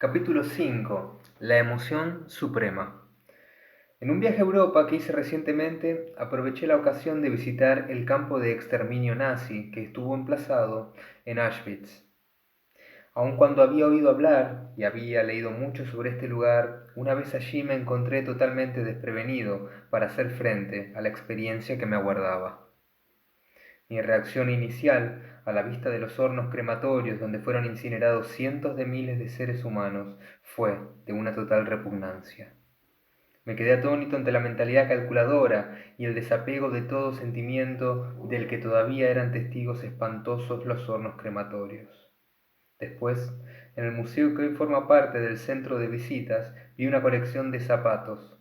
Capítulo 5. La emoción suprema. En un viaje a Europa que hice recientemente, aproveché la ocasión de visitar el campo de exterminio nazi que estuvo emplazado en Auschwitz. Aun cuando había oído hablar y había leído mucho sobre este lugar, una vez allí me encontré totalmente desprevenido para hacer frente a la experiencia que me aguardaba. Mi reacción inicial, a la vista de los hornos crematorios donde fueron incinerados cientos de miles de seres humanos, fue de una total repugnancia. Me quedé atónito ante la mentalidad calculadora y el desapego de todo sentimiento del que todavía eran testigos espantosos los hornos crematorios. Después, en el museo que hoy forma parte del centro de visitas, vi una colección de zapatos.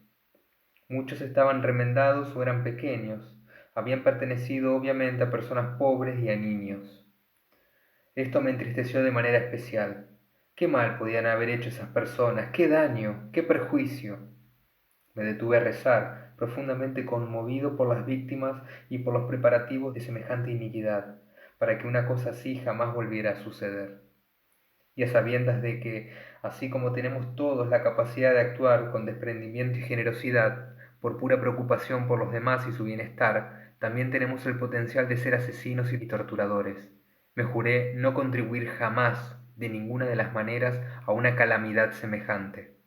Muchos estaban remendados o eran pequeños. Habían pertenecido obviamente a personas pobres y a niños. Esto me entristeció de manera especial. ¿Qué mal podían haber hecho esas personas? ¿Qué daño? ¿Qué perjuicio? Me detuve a rezar, profundamente conmovido por las víctimas y por los preparativos de semejante iniquidad, para que una cosa así jamás volviera a suceder. Y a sabiendas de que, así como tenemos todos la capacidad de actuar con desprendimiento y generosidad, por pura preocupación por los demás y su bienestar, también tenemos el potencial de ser asesinos y torturadores. Me juré no contribuir jamás, de ninguna de las maneras, a una calamidad semejante.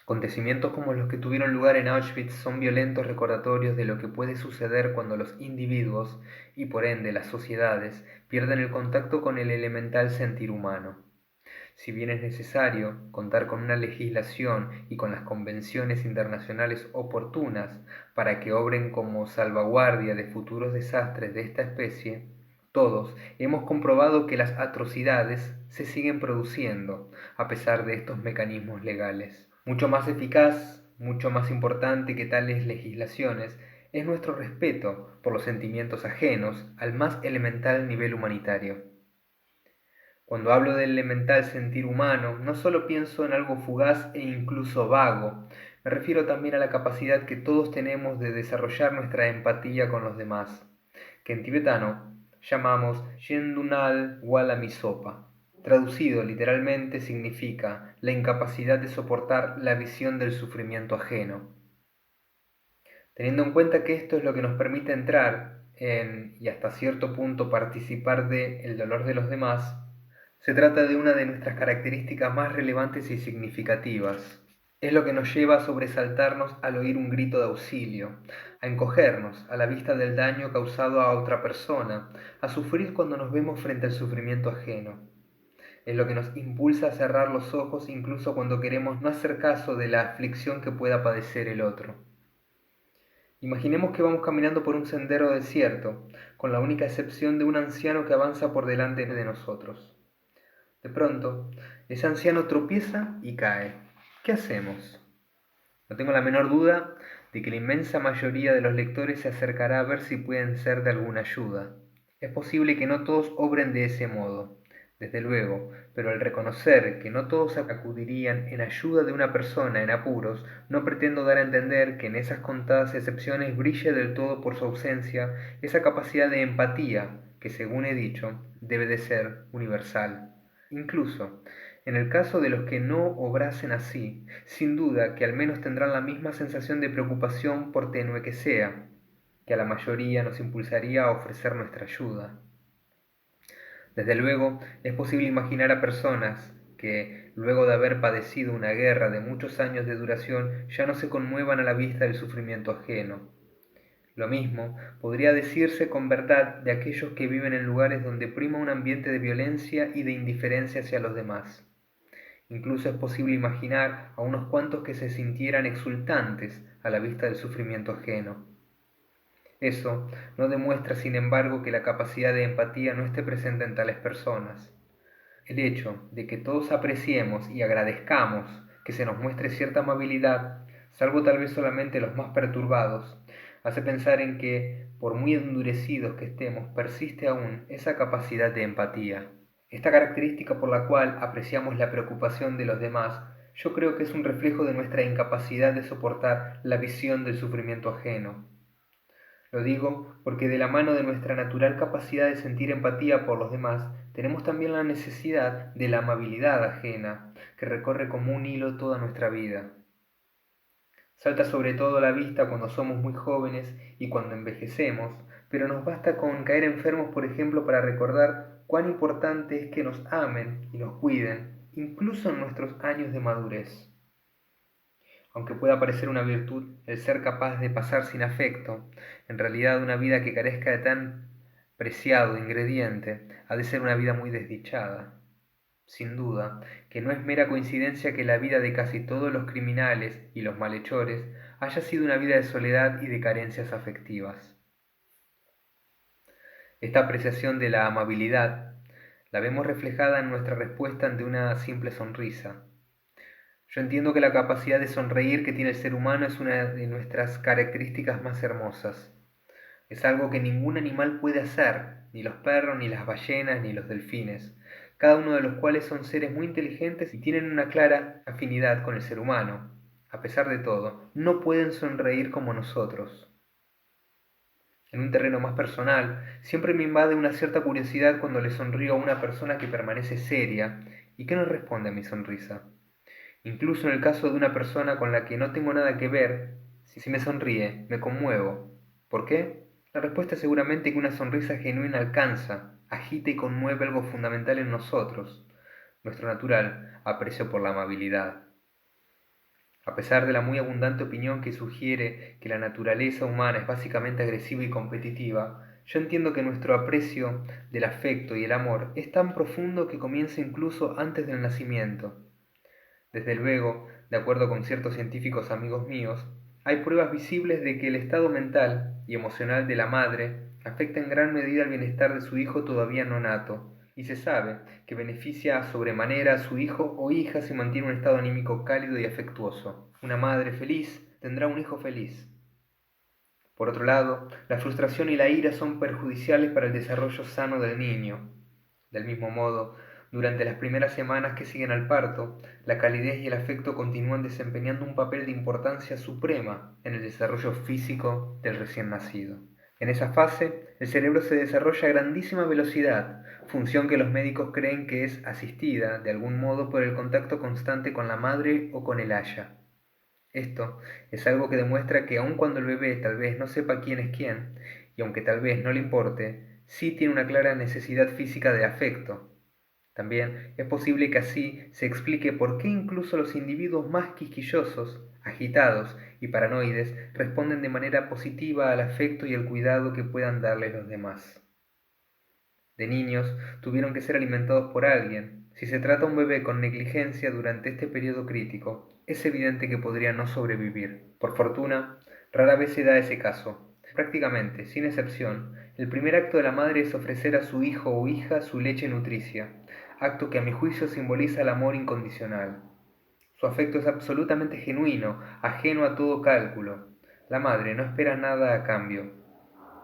Acontecimientos como los que tuvieron lugar en Auschwitz son violentos recordatorios de lo que puede suceder cuando los individuos, y por ende las sociedades, pierden el contacto con el elemental sentir humano. Si bien es necesario contar con una legislación y con las convenciones internacionales oportunas para que obren como salvaguardia de futuros desastres de esta especie, todos hemos comprobado que las atrocidades se siguen produciendo a pesar de estos mecanismos legales. Mucho más eficaz, mucho más importante que tales legislaciones es nuestro respeto por los sentimientos ajenos al más elemental nivel humanitario. Cuando hablo del elemental sentir humano, no solo pienso en algo fugaz e incluso vago, me refiero también a la capacidad que todos tenemos de desarrollar nuestra empatía con los demás, que en tibetano llamamos Shendunal Wala Misopa. Traducido literalmente significa la incapacidad de soportar la visión del sufrimiento ajeno. Teniendo en cuenta que esto es lo que nos permite entrar en y hasta cierto punto participar de el dolor de los demás, se trata de una de nuestras características más relevantes y significativas. Es lo que nos lleva a sobresaltarnos al oír un grito de auxilio, a encogernos a la vista del daño causado a otra persona, a sufrir cuando nos vemos frente al sufrimiento ajeno. Es lo que nos impulsa a cerrar los ojos incluso cuando queremos no hacer caso de la aflicción que pueda padecer el otro. Imaginemos que vamos caminando por un sendero desierto, con la única excepción de un anciano que avanza por delante de nosotros. De pronto, ese anciano tropieza y cae. ¿Qué hacemos? No tengo la menor duda de que la inmensa mayoría de los lectores se acercará a ver si pueden ser de alguna ayuda. Es posible que no todos obren de ese modo, desde luego, pero al reconocer que no todos acudirían en ayuda de una persona en apuros, no pretendo dar a entender que en esas contadas excepciones brille del todo por su ausencia esa capacidad de empatía que, según he dicho, debe de ser universal. Incluso, en el caso de los que no obrasen así, sin duda que al menos tendrán la misma sensación de preocupación por tenue que sea, que a la mayoría nos impulsaría a ofrecer nuestra ayuda. Desde luego, es posible imaginar a personas que, luego de haber padecido una guerra de muchos años de duración, ya no se conmuevan a la vista del sufrimiento ajeno. Lo mismo podría decirse con verdad de aquellos que viven en lugares donde prima un ambiente de violencia y de indiferencia hacia los demás. Incluso es posible imaginar a unos cuantos que se sintieran exultantes a la vista del sufrimiento ajeno. Eso no demuestra, sin embargo, que la capacidad de empatía no esté presente en tales personas. El hecho de que todos apreciemos y agradezcamos que se nos muestre cierta amabilidad, salvo tal vez solamente los más perturbados, hace pensar en que, por muy endurecidos que estemos, persiste aún esa capacidad de empatía. Esta característica por la cual apreciamos la preocupación de los demás, yo creo que es un reflejo de nuestra incapacidad de soportar la visión del sufrimiento ajeno. Lo digo porque de la mano de nuestra natural capacidad de sentir empatía por los demás, tenemos también la necesidad de la amabilidad ajena, que recorre como un hilo toda nuestra vida. Salta sobre todo a la vista cuando somos muy jóvenes y cuando envejecemos, pero nos basta con caer enfermos, por ejemplo, para recordar cuán importante es que nos amen y nos cuiden, incluso en nuestros años de madurez. Aunque pueda parecer una virtud el ser capaz de pasar sin afecto, en realidad una vida que carezca de tan preciado ingrediente ha de ser una vida muy desdichada. Sin duda, que no es mera coincidencia que la vida de casi todos los criminales y los malhechores haya sido una vida de soledad y de carencias afectivas. Esta apreciación de la amabilidad la vemos reflejada en nuestra respuesta ante una simple sonrisa. Yo entiendo que la capacidad de sonreír que tiene el ser humano es una de nuestras características más hermosas. Es algo que ningún animal puede hacer, ni los perros, ni las ballenas, ni los delfines, cada uno de los cuales son seres muy inteligentes y tienen una clara afinidad con el ser humano. A pesar de todo, no pueden sonreír como nosotros. En un terreno más personal, siempre me invade una cierta curiosidad cuando le sonrío a una persona que permanece seria y que no responde a mi sonrisa. Incluso en el caso de una persona con la que no tengo nada que ver, si me sonríe, me conmuevo. ¿Por qué? La respuesta es seguramente que una sonrisa genuina alcanza, agita y conmueve algo fundamental en nosotros, nuestro natural aprecio por la amabilidad. A pesar de la muy abundante opinión que sugiere que la naturaleza humana es básicamente agresiva y competitiva, yo entiendo que nuestro aprecio del afecto y el amor es tan profundo que comienza incluso antes del nacimiento. Desde luego, de acuerdo con ciertos científicos amigos míos, hay pruebas visibles de que el estado mental y emocional de la madre afecta en gran medida el bienestar de su hijo todavía no nato, y se sabe que beneficia sobremanera a su hijo o hija si mantiene un estado anímico cálido y afectuoso. Una madre feliz tendrá un hijo feliz. Por otro lado, la frustración y la ira son perjudiciales para el desarrollo sano del niño. Del mismo modo, durante las primeras semanas que siguen al parto, la calidez y el afecto continúan desempeñando un papel de importancia suprema en el desarrollo físico del recién nacido. En esa fase, el cerebro se desarrolla a grandísima velocidad, función que los médicos creen que es asistida, de algún modo, por el contacto constante con la madre o con el aya. Esto es algo que demuestra que aun cuando el bebé tal vez no sepa quién es quién, y aunque tal vez no le importe, sí tiene una clara necesidad física de afecto. También es posible que así se explique por qué incluso los individuos más quisquillosos, agitados y paranoides responden de manera positiva al afecto y el cuidado que puedan darles los demás. De niños tuvieron que ser alimentados por alguien. Si se trata de un bebé con negligencia durante este periodo crítico, es evidente que podría no sobrevivir. Por fortuna, rara vez se da ese caso. Prácticamente, sin excepción, el primer acto de la madre es ofrecer a su hijo o hija su leche nutricia, acto que a mi juicio simboliza el amor incondicional. Su afecto es absolutamente genuino, ajeno a todo cálculo. La madre no espera nada a cambio.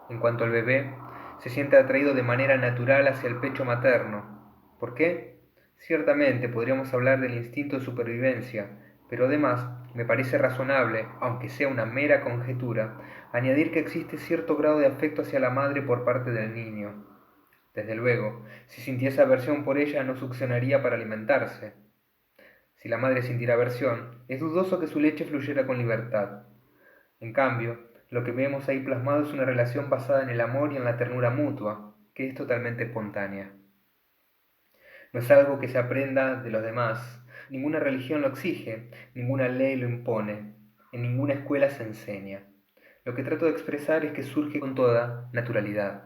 En cuanto al bebé, se siente atraído de manera natural hacia el pecho materno. ¿Por qué? Ciertamente podríamos hablar del instinto de supervivencia, pero además me parece razonable, aunque sea una mera conjetura, añadir que existe cierto grado de afecto hacia la madre por parte del niño. Desde luego, si sintiese aversión por ella no succionaría para alimentarse. Si la madre sintiera aversión, es dudoso que su leche fluyera con libertad. En cambio, lo que vemos ahí plasmado es una relación basada en el amor y en la ternura mutua, que es totalmente espontánea. No es algo que se aprenda de los demás, ninguna religión lo exige, ninguna ley lo impone, en ninguna escuela se enseña. Lo que trato de expresar es que surge con toda naturalidad.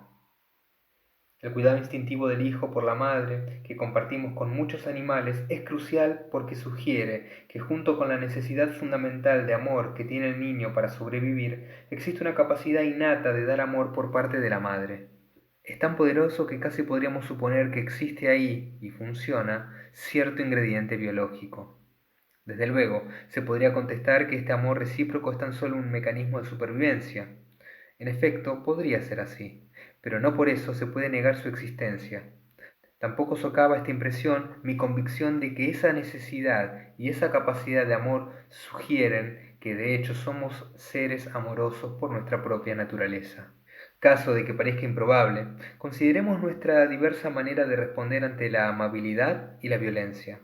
El cuidado instintivo del hijo por la madre, que compartimos con muchos animales, es crucial porque sugiere que junto con la necesidad fundamental de amor que tiene el niño para sobrevivir, existe una capacidad innata de dar amor por parte de la madre. Es tan poderoso que casi podríamos suponer que existe ahí, y funciona, cierto ingrediente biológico. Desde luego, se podría contestar que este amor recíproco es tan solo un mecanismo de supervivencia. En efecto, podría ser así, pero no por eso se puede negar su existencia. Tampoco socava esta impresión mi convicción de que esa necesidad y esa capacidad de amor sugieren que de hecho somos seres amorosos por nuestra propia naturaleza. Caso de que parezca improbable, consideremos nuestra diversa manera de responder ante la amabilidad y la violencia.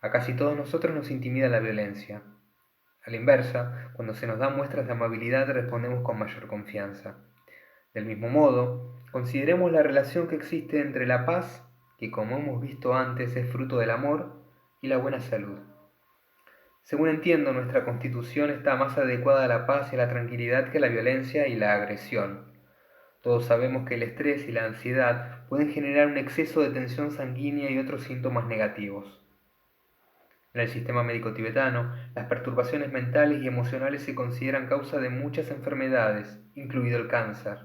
A casi todos nosotros nos intimida la violencia. A la inversa, cuando se nos dan muestras de amabilidad respondemos con mayor confianza. Del mismo modo, consideremos la relación que existe entre la paz, que como hemos visto antes es fruto del amor, y la buena salud. Según entiendo, nuestra constitución está más adecuada a la paz y a la tranquilidad que a la violencia y la agresión. Todos sabemos que el estrés y la ansiedad pueden generar un exceso de tensión sanguínea y otros síntomas negativos. En el sistema médico tibetano, las perturbaciones mentales y emocionales se consideran causa de muchas enfermedades, incluido el cáncer.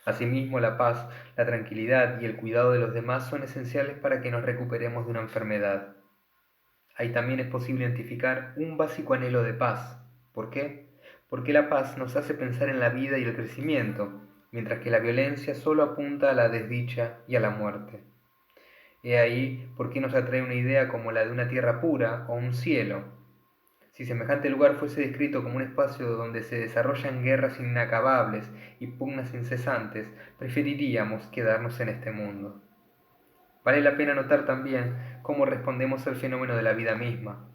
Asimismo, la paz, la tranquilidad y el cuidado de los demás son esenciales para que nos recuperemos de una enfermedad. Ahí también es posible identificar un básico anhelo de paz. ¿Por qué? Porque la paz nos hace pensar en la vida y el crecimiento, mientras que la violencia solo apunta a la desdicha y a la muerte. He ahí por qué nos atrae una idea como la de una tierra pura o un cielo. Si semejante lugar fuese descrito como un espacio donde se desarrollan guerras inacabables y pugnas incesantes, preferiríamos quedarnos en este mundo. Vale la pena notar también cómo respondemos al fenómeno de la vida misma.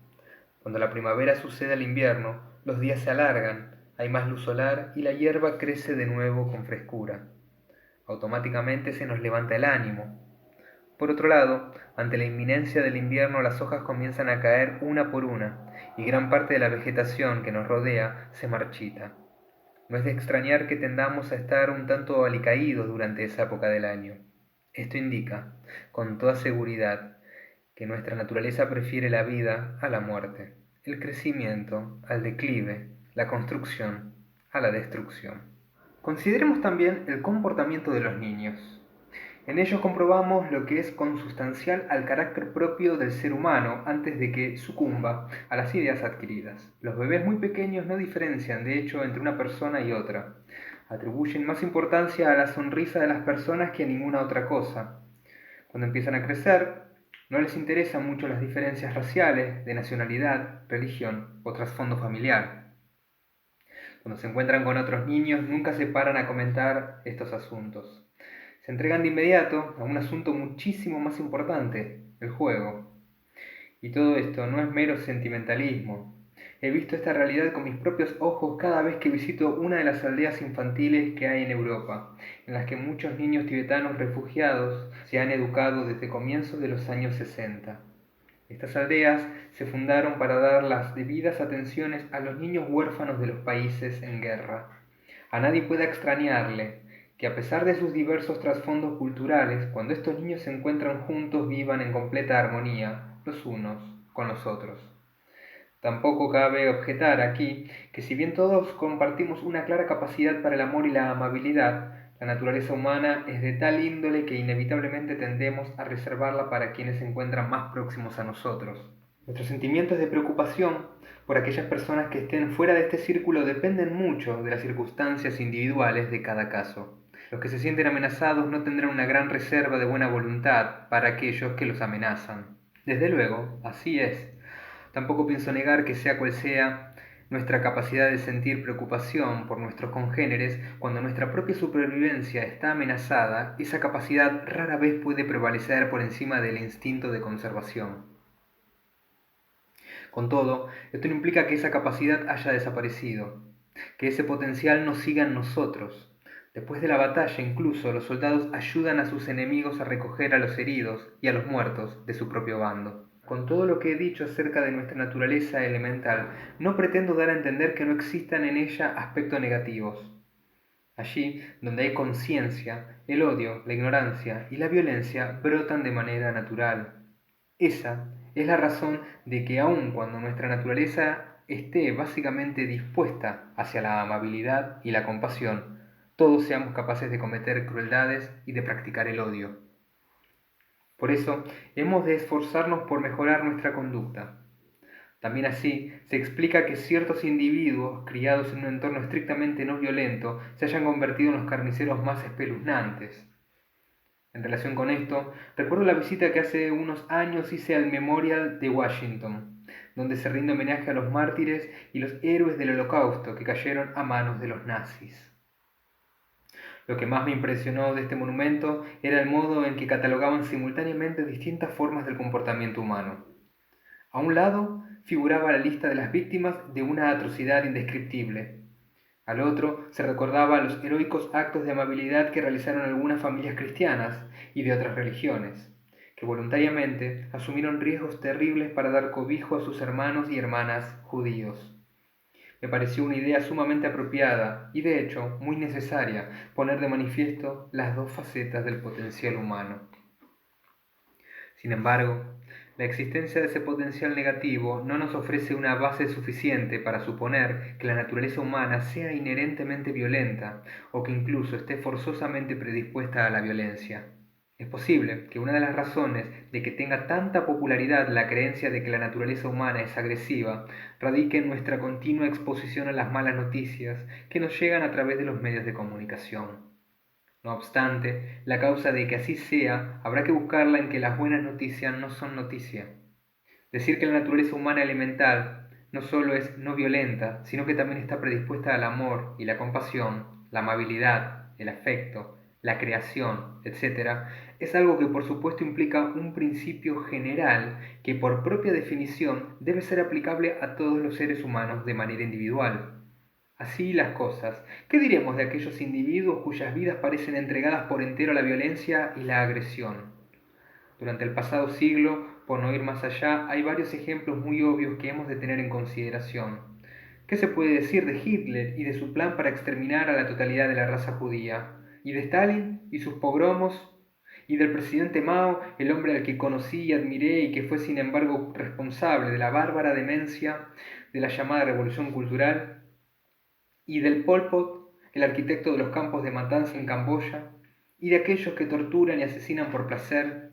Cuando la primavera sucede al invierno, los días se alargan, hay más luz solar y la hierba crece de nuevo con frescura. Automáticamente se nos levanta el ánimo. Por otro lado, ante la inminencia del invierno las hojas comienzan a caer una por una y gran parte de la vegetación que nos rodea se marchita. No es de extrañar que tendamos a estar un tanto alicaídos durante esa época del año. Esto indica, con toda seguridad, que nuestra naturaleza prefiere la vida a la muerte, el crecimiento al declive, la construcción a la destrucción. Consideremos también el comportamiento de los niños. En ellos comprobamos lo que es consustancial al carácter propio del ser humano antes de que sucumba a las ideas adquiridas. Los bebés muy pequeños no diferencian, de hecho, entre una persona y otra. Atribuyen más importancia a la sonrisa de las personas que a ninguna otra cosa. Cuando empiezan a crecer, no les interesan mucho las diferencias raciales, de nacionalidad, religión o trasfondo familiar. Cuando se encuentran con otros niños, nunca se paran a comentar estos asuntos. Se entregan de inmediato a un asunto muchísimo más importante, el juego. Y todo esto no es mero sentimentalismo. He visto esta realidad con mis propios ojos cada vez que visito una de las aldeas infantiles que hay en Europa, en las que muchos niños tibetanos refugiados se han educado desde comienzos de los años 60. Estas aldeas se fundaron para dar las debidas atenciones a los niños huérfanos de los países en guerra. A nadie puede extrañarle que a pesar de sus diversos trasfondos culturales, cuando estos niños se encuentran juntos vivan en completa armonía, los unos con los otros. Tampoco cabe objetar aquí que si bien todos compartimos una clara capacidad para el amor y la amabilidad, la naturaleza humana es de tal índole que inevitablemente tendemos a reservarla para quienes se encuentran más próximos a nosotros. Nuestros sentimientos de preocupación por aquellas personas que estén fuera de este círculo dependen mucho de las circunstancias individuales de cada caso. Los que se sienten amenazados no tendrán una gran reserva de buena voluntad para aquellos que los amenazan. Desde luego, así es. Tampoco pienso negar que sea cual sea nuestra capacidad de sentir preocupación por nuestros congéneres, cuando nuestra propia supervivencia está amenazada, esa capacidad rara vez puede prevalecer por encima del instinto de conservación. Con todo, esto no implica que esa capacidad haya desaparecido, que ese potencial no siga en nosotros. Después de la batalla, incluso, los soldados ayudan a sus enemigos a recoger a los heridos y a los muertos de su propio bando. Con todo lo que he dicho acerca de nuestra naturaleza elemental, no pretendo dar a entender que no existan en ella aspectos negativos. Allí donde hay conciencia, el odio, la ignorancia y la violencia brotan de manera natural. Esa es la razón de que aun cuando nuestra naturaleza esté básicamente dispuesta hacia la amabilidad y la compasión, todos seamos capaces de cometer crueldades y de practicar el odio. Por eso, hemos de esforzarnos por mejorar nuestra conducta. También así, se explica que ciertos individuos, criados en un entorno estrictamente no violento, se hayan convertido en los carniceros más espeluznantes. En relación con esto, recuerdo la visita que hace unos años hice al Memorial de Washington. donde se rinde homenaje a los mártires y los héroes del Holocausto que cayeron a manos de los nazis. Lo que más me impresionó de este monumento era el modo en que catalogaban simultáneamente distintas formas del comportamiento humano. A un lado figuraba la lista de las víctimas de una atrocidad indescriptible. Al otro se recordaba los heroicos actos de amabilidad que realizaron algunas familias cristianas y de otras religiones, que voluntariamente asumieron riesgos terribles para dar cobijo a sus hermanos y hermanas judíos. Me pareció una idea sumamente apropiada y, de hecho, muy necesaria poner de manifiesto las dos facetas del potencial humano. Sin embargo, la existencia de ese potencial negativo no nos ofrece una base suficiente para suponer que la naturaleza humana sea inherentemente violenta o que incluso esté forzosamente predispuesta a la violencia. Es posible que una de las razones de que tenga tanta popularidad la creencia de que la naturaleza humana es agresiva radique en nuestra continua exposición a las malas noticias que nos llegan a través de los medios de comunicación. No obstante, la causa de que así sea habrá que buscarla en que las buenas noticias no son noticia. Decir que la naturaleza humana elemental no solo es no violenta, sino que también está predispuesta al amor y la compasión, la amabilidad, el afecto, la creación, etc., es algo que por supuesto implica un principio general que por propia definición debe ser aplicable a todos los seres humanos de manera individual. Así las cosas, ¿qué diremos de aquellos individuos cuyas vidas parecen entregadas por entero a la violencia y la agresión? Durante el pasado siglo, por no ir más allá, hay varios ejemplos muy obvios que hemos de tener en consideración. ¿Qué se puede decir de Hitler y de su plan para exterminar a la totalidad de la raza judía? ¿Y de Stalin y sus pogromos? ¿Y del presidente Mao, el hombre al que conocí y admiré y que fue sin embargo responsable de la bárbara demencia de la llamada Revolución Cultural? ¿Y del Pol Pot, el arquitecto de los campos de matanza en Camboya? ¿Y de aquellos que torturan y asesinan por placer?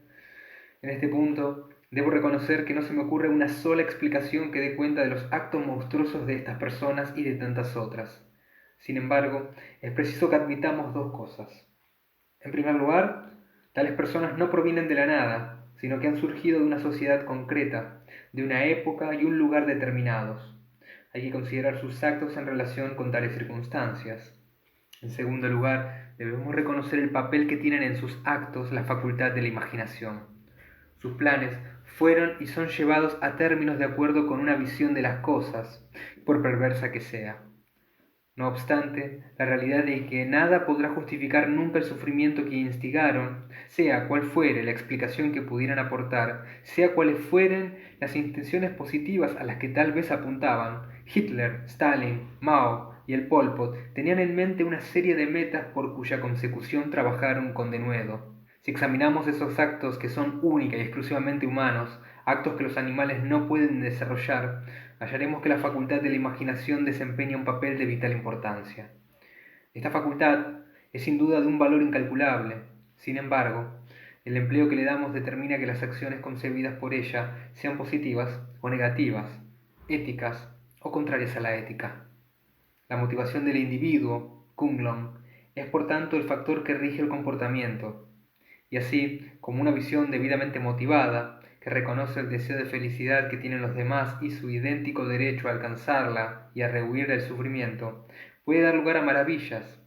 En este punto, debo reconocer que no se me ocurre una sola explicación que dé cuenta de los actos monstruosos de estas personas y de tantas otras. Sin embargo, es preciso que admitamos dos cosas. En primer lugar, tales personas no provienen de la nada, sino que han surgido de una sociedad concreta, de una época y un lugar determinados. Hay que considerar sus actos en relación con tales circunstancias. En segundo lugar, debemos reconocer el papel que tienen en sus actos la facultad de la imaginación. Sus planes fueron y son llevados a términos de acuerdo con una visión de las cosas, por perversa que sea. No obstante, la realidad de que nada podrá justificar nunca el sufrimiento que instigaron, sea cual fuere la explicación que pudieran aportar, sea cuales fueren las intenciones positivas a las que tal vez apuntaban, Hitler, Stalin, Mao y el Pol Pot tenían en mente una serie de metas por cuya consecución trabajaron con denuedo. Si examinamos esos actos que son única y exclusivamente humanos, actos que los animales no pueden desarrollar, hallaremos que la facultad de la imaginación desempeña un papel de vital importancia. Esta facultad es sin duda de un valor incalculable. Sin embargo, el empleo que le damos determina que las acciones concebidas por ella sean positivas o negativas, éticas o contrarias a la ética. La motivación del individuo, Kunglung, es por tanto el factor que rige el comportamiento, y así como una visión debidamente motivada, que reconoce el deseo de felicidad que tienen los demás y su idéntico derecho a alcanzarla y a rehuir del sufrimiento, puede dar lugar a maravillas.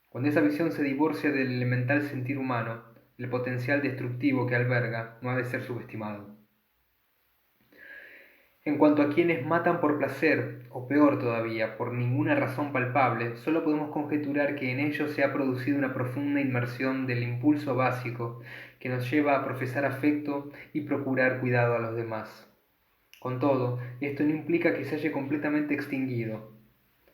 Cuando esa visión se divorcia del elemental sentir humano, el potencial destructivo que alberga no ha de ser subestimado. En cuanto a quienes matan por placer, o peor todavía, por ninguna razón palpable, solo podemos conjeturar que en ellos se ha producido una profunda inmersión del impulso básico que nos lleva a profesar afecto y procurar cuidado a los demás. Con todo, esto no implica que se haya completamente extinguido.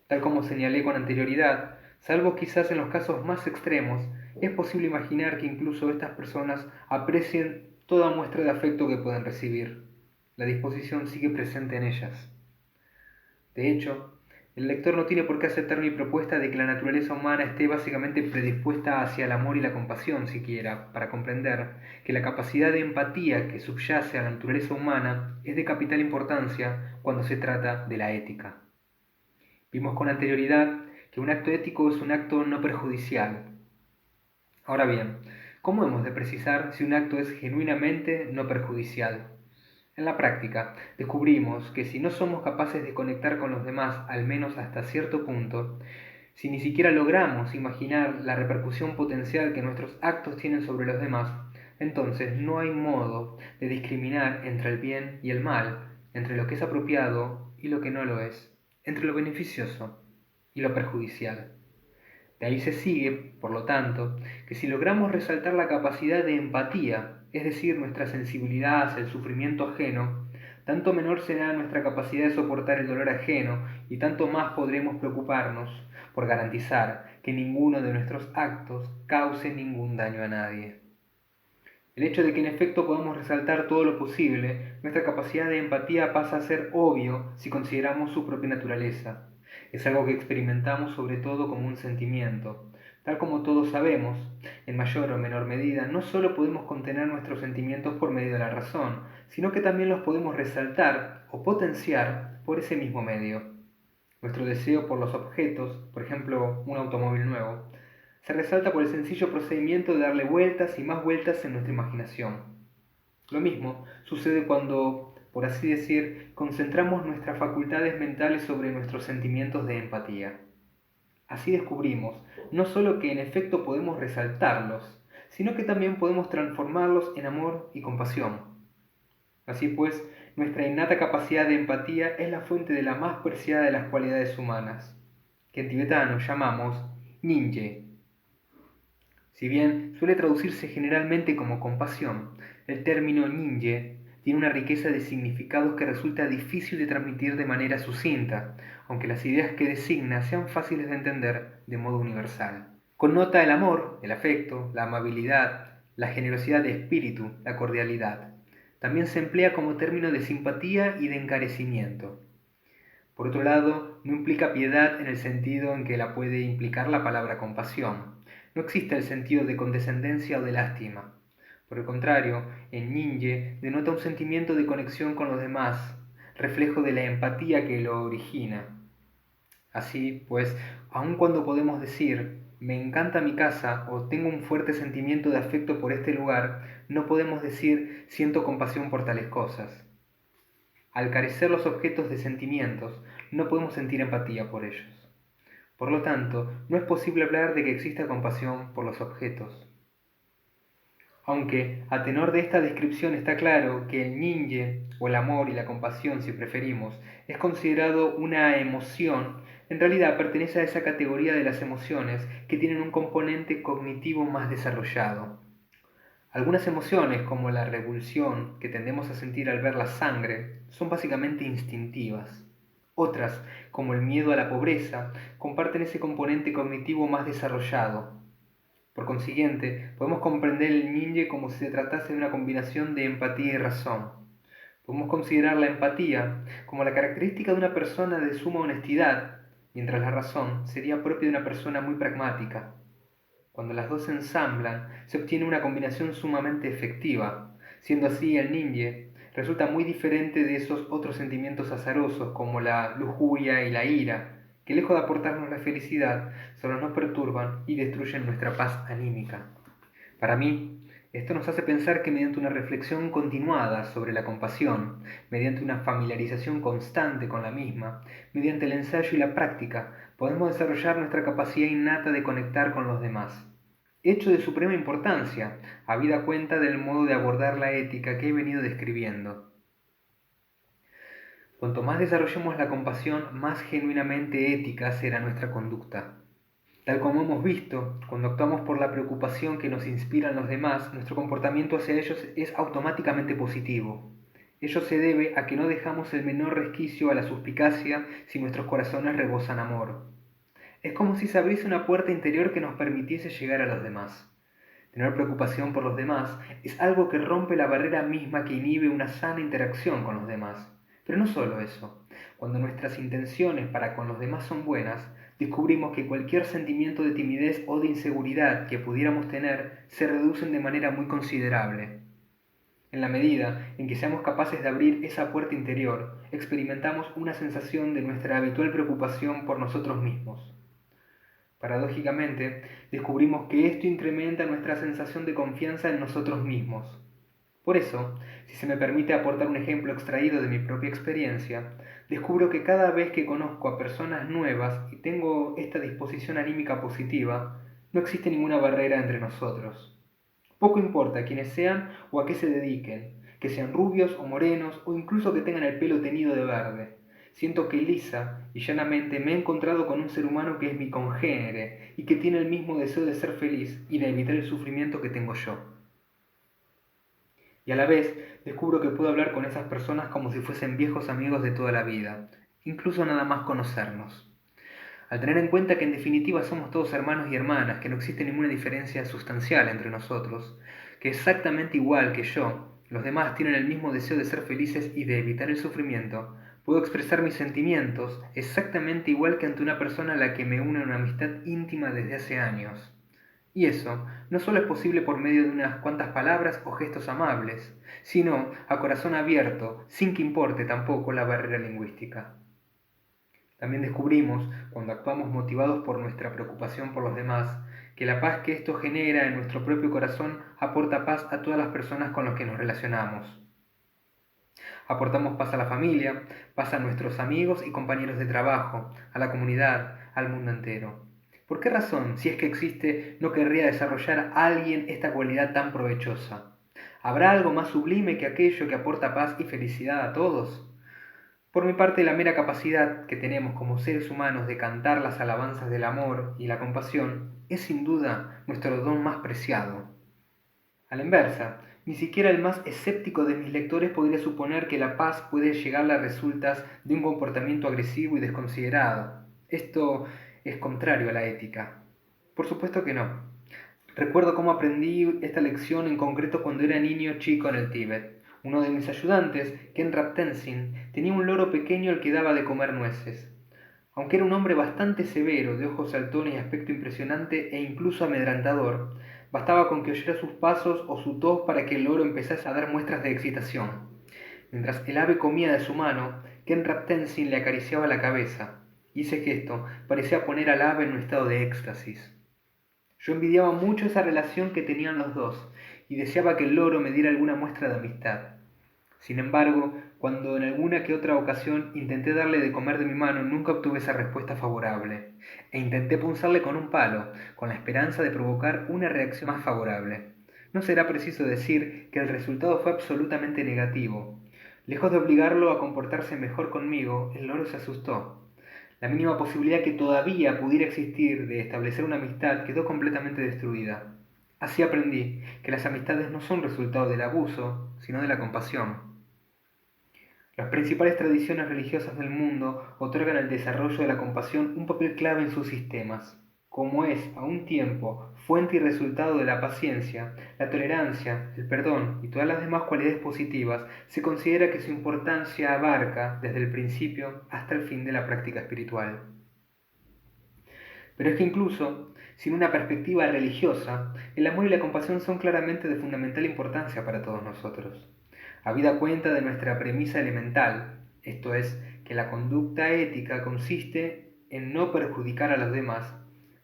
Tal como señalé con anterioridad, salvo quizás en los casos más extremos, es posible imaginar que incluso estas personas aprecien toda muestra de afecto que pueden recibir. La disposición sigue presente en ellas. De hecho, el lector no tiene por qué aceptar mi propuesta de que la naturaleza humana esté básicamente predispuesta hacia el amor y la compasión siquiera, para comprender que la capacidad de empatía que subyace a la naturaleza humana es de capital importancia cuando se trata de la ética. Vimos con anterioridad que un acto ético es un acto no perjudicial. Ahora bien, ¿cómo hemos de precisar si un acto es genuinamente no perjudicial? En la práctica, descubrimos que si no somos capaces de conectar con los demás, al menos hasta cierto punto, si ni siquiera logramos imaginar la repercusión potencial que nuestros actos tienen sobre los demás, entonces no hay modo de discriminar entre el bien y el mal, entre lo que es apropiado y lo que no lo es, entre lo beneficioso y lo perjudicial. De ahí se sigue, por lo tanto, que si logramos resaltar la capacidad de empatía, es decir, nuestra sensibilidad hacia el sufrimiento ajeno, tanto menor será nuestra capacidad de soportar el dolor ajeno y tanto más podremos preocuparnos por garantizar que ninguno de nuestros actos cause ningún daño a nadie. El hecho de que en efecto podamos resaltar todo lo posible, nuestra capacidad de empatía pasa a ser obvio si consideramos su propia naturaleza. Es algo que experimentamos sobre todo como un sentimiento. Tal como todos sabemos, en mayor o menor medida, no solo podemos contener nuestros sentimientos por medio de la razón, sino que también los podemos resaltar o potenciar por ese mismo medio. Nuestro deseo por los objetos, por ejemplo, un automóvil nuevo, se resalta por el sencillo procedimiento de darle vueltas y más vueltas en nuestra imaginación. Lo mismo sucede cuando, por así decir, concentramos nuestras facultades mentales sobre nuestros sentimientos de empatía. Así descubrimos no solo que en efecto podemos resaltarlos, sino que también podemos transformarlos en amor y compasión. Así pues, nuestra innata capacidad de empatía es la fuente de la más preciada de las cualidades humanas, que en tibetano llamamos ninje. Si bien suele traducirse generalmente como compasión, el término ninje tiene una riqueza de significados que resulta difícil de transmitir de manera sucinta, aunque las ideas que designa sean fáciles de entender de modo universal. Connota el amor, el afecto, la amabilidad, la generosidad de espíritu, la cordialidad. También se emplea como término de simpatía y de encarecimiento. Por otro lado, no implica piedad en el sentido en que la puede implicar la palabra compasión. No existe el sentido de condescendencia o de lástima. Por el contrario, en ninje denota un sentimiento de conexión con los demás, reflejo de la empatía que lo origina. Así pues, aun cuando podemos decir me encanta mi casa o tengo un fuerte sentimiento de afecto por este lugar, no podemos decir siento compasión por tales cosas. Al carecer los objetos de sentimientos, no podemos sentir empatía por ellos. Por lo tanto, no es posible hablar de que exista compasión por los objetos. Aunque, a tenor de esta descripción está claro que el ninje, o el amor y la compasión si preferimos, es considerado una emoción, en realidad pertenece a esa categoría de las emociones que tienen un componente cognitivo más desarrollado. Algunas emociones, como la revulsión que tendemos a sentir al ver la sangre, son básicamente instintivas. Otras, como el miedo a la pobreza, comparten ese componente cognitivo más desarrollado. Por consiguiente, podemos comprender el ninje como si se tratase de una combinación de empatía y razón. Podemos considerar la empatía como la característica de una persona de suma honestidad, mientras la razón sería propia de una persona muy pragmática. Cuando las dos se ensamblan, se obtiene una combinación sumamente efectiva. Siendo así, el ninje resulta muy diferente de esos otros sentimientos azarosos como la lujuria y la ira, que lejos de aportarnos la felicidad, solo nos perturban y destruyen nuestra paz anímica. Para mí, esto nos hace pensar que mediante una reflexión continuada sobre la compasión, mediante una familiarización constante con la misma, mediante el ensayo y la práctica, podemos desarrollar nuestra capacidad innata de conectar con los demás. Hecho de suprema importancia, habida cuenta del modo de abordar la ética que he venido describiendo. Cuanto más desarrollemos la compasión, más genuinamente ética será nuestra conducta. Tal como hemos visto, cuando actuamos por la preocupación que nos inspiran los demás, nuestro comportamiento hacia ellos es automáticamente positivo. Ello se debe a que no dejamos el menor resquicio a la suspicacia si nuestros corazones rebosan amor. Es como si se abriese una puerta interior que nos permitiese llegar a los demás. Tener preocupación por los demás es algo que rompe la barrera misma que inhibe una sana interacción con los demás. Pero no solo eso. Cuando nuestras intenciones para con los demás son buenas, descubrimos que cualquier sentimiento de timidez o de inseguridad que pudiéramos tener se reducen de manera muy considerable. En la medida en que seamos capaces de abrir esa puerta interior, experimentamos una sensación de nuestra habitual preocupación por nosotros mismos. Paradójicamente, descubrimos que esto incrementa nuestra sensación de confianza en nosotros mismos. Por eso, si se me permite aportar un ejemplo extraído de mi propia experiencia, descubro que cada vez que conozco a personas nuevas y tengo esta disposición anímica positiva, no existe ninguna barrera entre nosotros. Poco importa quiénes sean o a qué se dediquen, que sean rubios o morenos o incluso que tengan el pelo teñido de verde. Siento que lisa y llanamente me he encontrado con un ser humano que es mi congénere y que tiene el mismo deseo de ser feliz y de evitar el sufrimiento que tengo yo. Y a la vez descubro que puedo hablar con esas personas como si fuesen viejos amigos de toda la vida, incluso nada más conocernos. Al tener en cuenta que en definitiva somos todos hermanos y hermanas, que no existe ninguna diferencia sustancial entre nosotros, que exactamente igual que yo, los demás tienen el mismo deseo de ser felices y de evitar el sufrimiento, puedo expresar mis sentimientos exactamente igual que ante una persona a la que me une una amistad íntima desde hace años. Y eso no solo es posible por medio de unas cuantas palabras o gestos amables, sino a corazón abierto, sin que importe tampoco la barrera lingüística. También descubrimos, cuando actuamos motivados por nuestra preocupación por los demás, que la paz que esto genera en nuestro propio corazón aporta paz a todas las personas con las que nos relacionamos. Aportamos paz a la familia, paz a nuestros amigos y compañeros de trabajo, a la comunidad, al mundo entero. ¿Por qué razón, si es que existe, no querría desarrollar alguien esta cualidad tan provechosa? ¿Habrá algo más sublime que aquello que aporta paz y felicidad a todos? Por mi parte, la mera capacidad que tenemos como seres humanos de cantar las alabanzas del amor y la compasión es sin duda nuestro don más preciado. A la inversa, ni siquiera el más escéptico de mis lectores podría suponer que la paz puede llegar a resultas de un comportamiento agresivo y desconsiderado. Esto es contrario a la ética. Por supuesto que no. Recuerdo cómo aprendí esta lección en concreto cuando era niño chico en el Tíbet. Uno de mis ayudantes, Khenrab Tenzin, tenía un loro pequeño al que daba de comer nueces. Aunque era un hombre bastante severo, de ojos saltones y aspecto impresionante e incluso amedrentador, bastaba con que oyera sus pasos o su tos para que el loro empezase a dar muestras de excitación. Mientras el ave comía de su mano, Khenrab Tenzin le acariciaba la cabeza, y ese gesto parecía poner al ave en un estado de éxtasis. Yo envidiaba mucho esa relación que tenían los dos, y deseaba que el loro me diera alguna muestra de amistad. Sin embargo, cuando en alguna que otra ocasión intenté darle de comer de mi mano, nunca obtuve esa respuesta favorable, e intenté punzarle con un palo, con la esperanza de provocar una reacción más favorable. No será preciso decir que el resultado fue absolutamente negativo. Lejos de obligarlo a comportarse mejor conmigo, el loro se asustó. La mínima posibilidad que todavía pudiera existir de establecer una amistad quedó completamente destruida. Así aprendí que las amistades no son resultado del abuso, sino de la compasión. Las principales tradiciones religiosas del mundo otorgan al desarrollo de la compasión un papel clave en sus sistemas. Como es a un tiempo fuente y resultado de la paciencia, la tolerancia, el perdón y todas las demás cualidades positivas, se considera que su importancia abarca desde el principio hasta el fin de la práctica espiritual. Pero es que incluso, sin una perspectiva religiosa, el amor y la compasión son claramente de fundamental importancia para todos nosotros. Habida cuenta de nuestra premisa elemental, esto es, que la conducta ética consiste en no perjudicar a los demás,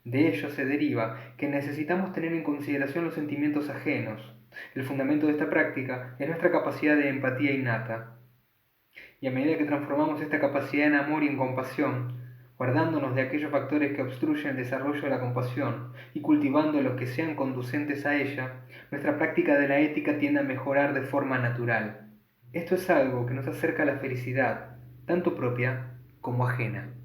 de ello se deriva que necesitamos tener en consideración los sentimientos ajenos. El fundamento de esta práctica es nuestra capacidad de empatía innata. Y a medida que transformamos esta capacidad en amor y en compasión, guardándonos de aquellos factores que obstruyen el desarrollo de la compasión y cultivando los que sean conducentes a ella, nuestra práctica de la ética tiende a mejorar de forma natural. Esto es algo que nos acerca a la felicidad, tanto propia como ajena.